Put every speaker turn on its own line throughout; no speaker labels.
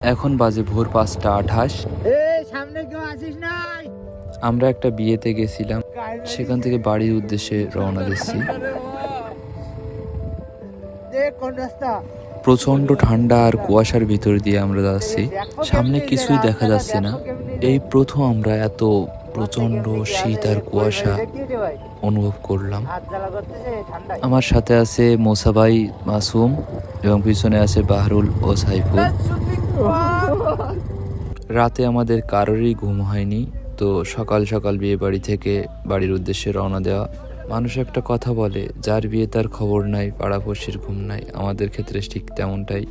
এখন বাজে ভোর 5:28। আমরা একটা বিয়েতে গেছিলাম, সেখান থেকে বাড়ির উদ্দেশ্যে রওনা দিচ্ছি। প্রচন্ড ঠান্ডা আর কুয়াশার ভিতর দিয়ে আমরা যাচ্ছি, সামনে কিছুই দেখা যাচ্ছে না। এই প্রথম আমরা এত প্রচন্ড শীত আর কুয়াশা অনুভব করলাম। আমার সাথে আছে মোসা ভাই, মাসুম এবং পিছনে আছে বাহরুল ও সাইফুল। রাতে আমাদের কারোরই ঘুম হয়নি, তো সকাল সকাল বিয়ে বাড়ি থেকে বাড়ির উদ্দেশ্যে রওনা দেওয়া। মানুষ একটা কথা বলে, যার বিয়ে তার খবর নাই, পাড়াপড়শির ঘুম নাই। আমাদের ক্ষেত্রে ঠিক তেমনটাই।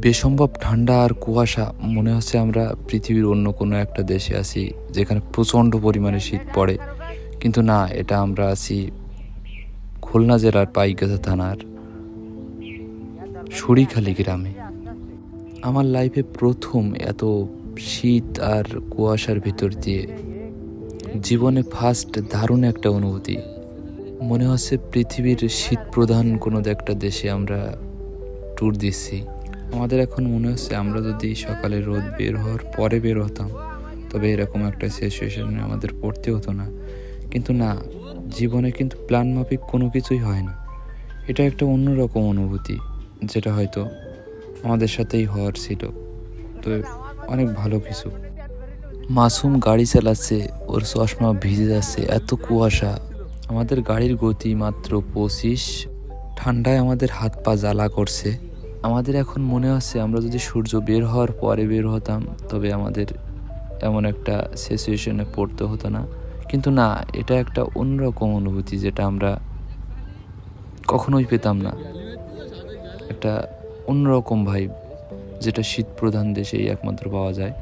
বেসম্ভব ঠান্ডা আর কুয়াশা, মনে হচ্ছে আমরা পৃথিবীর অন্য কোনো একটা দেশে আছি যেখানে প্রচণ্ড পরিমাণে শীত পড়ে। কিন্তু না, এটা আমরা আছি খুলনা জেলার পাইকগাছা থানার সরিখালি গ্রামে। আমার লাইফে প্রথম এত শীত আর কুয়াশার ভিতর দিয়ে, জীবনে ফার্স্ট দারুণ একটা অনুভূতি। মনে হচ্ছে পৃথিবীর শীত প্রধান কোনো একটা দেশে আমরা ট্যুর দিচ্ছি। আমাদের এখন মনে হচ্ছে আমরা যদি সকালে রোদ বের হওয়ার পরে বের হতাম, তবে এরকম একটা সিচুয়েশনে আমাদের পড়তে হতো না। কিন্তু না, জীবনে কিন্তু প্ল্যান মাফিক কোনো কিছুই হয় না। এটা একটা অন্যরকম অনুভূতি, যেটা হয়তো আমাদের সাথেই হওয়ার ছিল। তো অনেক ভালো কিছু। মাসুম গাড়ি চালাচ্ছে, ওর চশমা ভিজে যাচ্ছে, এত কুয়াশা। আমাদের গাড়ির গতি মাত্র 25। ঠান্ডায় আমাদের হাত পা জ্বালা করছে। আমাদের এখন মনে হচ্ছে আমরা যদি সূর্য বের হওয়ার পরে বের হতাম, তবে আমাদের এমন একটা সিচুয়েশনে পড়তে হতো না। কিন্তু না, এটা একটা অন্যরকম অনুভূতি যেটা আমরা কখনোই পেতাম না। একটা অন্যরকম ভাইব, যেটা শীত প্রধান দেশেই একমাত্র পাওয়া যায়।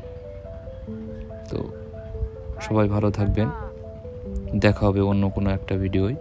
তো সবাই ভালো থাকবেন, দেখা হবে অন্য কোনো একটা ভিডিওয়।